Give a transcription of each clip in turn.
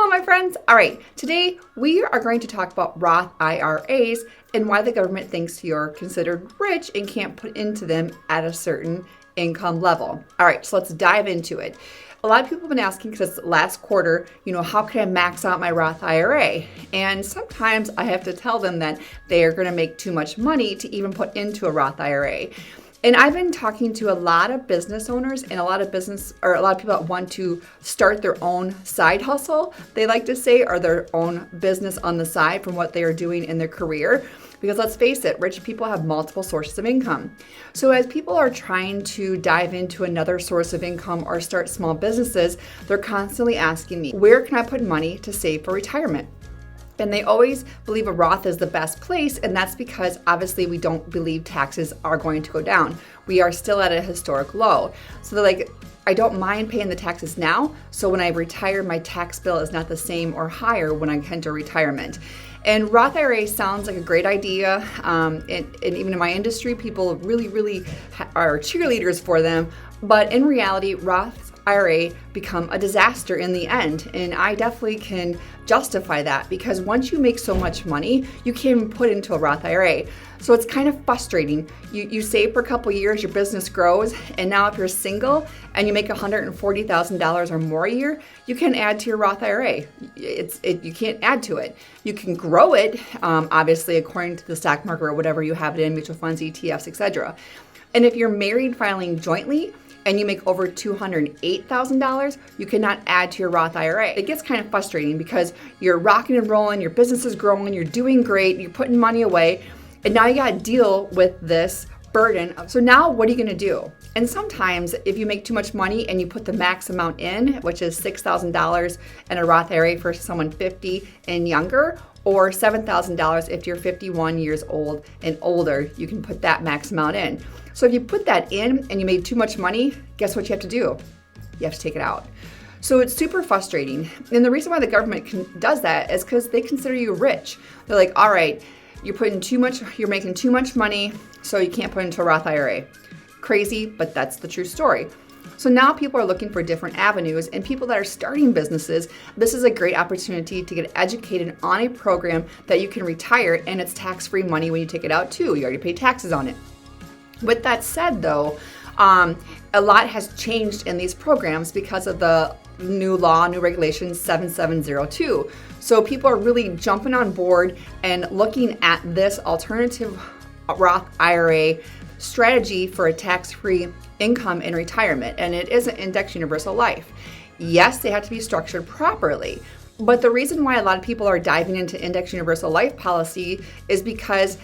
Hello, my friends. All right, today we are going to talk about Roth IRAs and why the government thinks you're considered rich and can't put into them at a certain income level. All right, so let's dive into it. A lot of people have been asking, because it's last quarter, how can I max out my Roth IRA? And sometimes I have to tell them that they are going to make too much money to even put into a Roth IRA. And I've been talking to a lot of business owners and a lot of people that want to start their own side hustle, they like to say, or their own business on the side from what they are doing in their career. Because let's face it, rich people have multiple sources of income. So as people are trying to dive into another source of income or start small businesses, they're constantly asking me, where can I put money to save for retirement? And they always believe a Roth is the best place, and that's because obviously we don't believe taxes are going to go down. We are still at a historic low. So they're like, I don't mind paying the taxes now, so when I retire, my tax bill is not the same or higher when I enter retirement. And Roth IRA sounds like a great idea, and even in my industry, people really are cheerleaders for them. But in reality, Roth IRA become a disaster in the end, and I definitely can justify that because once you make so much money, you can't even put into a Roth IRA. So it's kind of frustrating. You save for a couple years, your business grows, and now if you're single and you make $140,000 or more a year, you can add to your Roth IRA. You can't add to it. You can grow it, obviously, according to the stock market or whatever you have it in, mutual funds, ETFs, etc. And if you're married filing jointly, and you make over $208,000, you cannot add to your Roth IRA. It gets kind of frustrating because you're rocking and rolling, your business is growing, you're doing great, you're putting money away, and now you gotta deal with this burden. So now what are you gonna do? And sometimes if you make too much money and you put the max amount in, which is $6,000 in a Roth IRA for someone 50 and younger, or $7,000 if you're 51 years old and older, you can put that max amount in. So if you put that in and you made too much money, guess what you have to do? You have to take it out. So it's super frustrating. And the reason why the government does that is because they consider you rich. They're like, all right, you're making too much money, so you can't put into a Roth IRA. Crazy, but that's the true story. So now people are looking for different avenues, and people that are starting businesses, this is a great opportunity to get educated on a program that you can retire, and it's tax-free money when you take it out too. You already pay taxes on it. With that said though, a lot has changed in these programs because of the new law, new regulation 7702. So people are really jumping on board and looking at this alternative Roth IRA strategy for a tax-free income in retirement, and it is an index universal life. Yes, they have to be structured properly, but the reason why a lot of people are diving into index universal life policy is because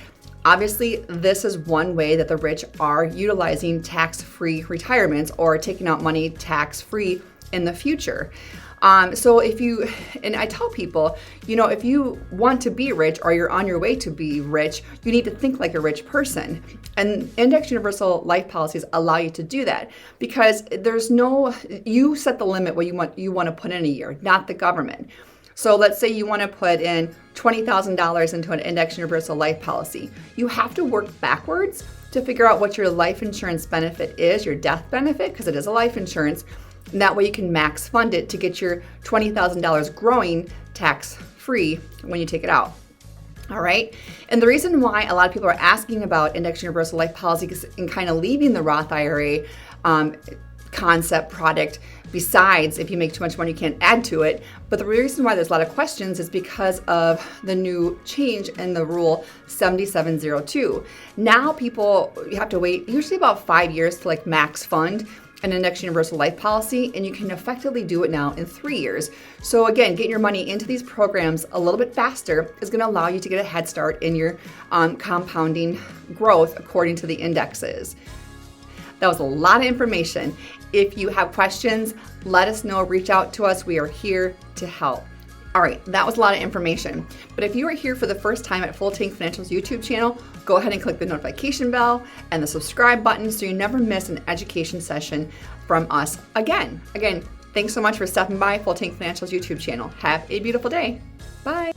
obviously this is one way that the rich are utilizing tax-free retirements or taking out money tax-free in the future. So and I tell people, if you want to be rich or you're on your way to be rich, you need to think like a rich person. And index universal life policies allow you to do that because you set the limit what you want to put in a year, not the government. So let's say you want to put in $20,000 into an index universal life policy. You have to work backwards to figure out what your life insurance benefit is, your death benefit, because it is a life insurance. And that way you can max fund it to get your $20,000 growing tax-free when you take it out. All right. And the reason why a lot of people are asking about index universal life policy and kind of leaving the Roth IRA concept product, besides if you make too much money, you can't add to it. But the reason why there's a lot of questions is because of the new change in the rule 7702. Now you have to wait usually about 5 years to max fund an index universal life policy, and you can effectively do it now in 3 years. So again, getting your money into these programs a little bit faster is going to allow you to get a head start in your compounding growth according to the indexes. That was a lot of information. If you have questions, let us know, reach out to us. We are here to help. All right, that was a lot of information. But if you are here for the first time at Full Tank Financial's YouTube channel, go ahead and click the notification bell and the subscribe button so you never miss an education session from us again. Again, thanks so much for stopping by Full Tank Financial's YouTube channel. Have a beautiful day. Bye.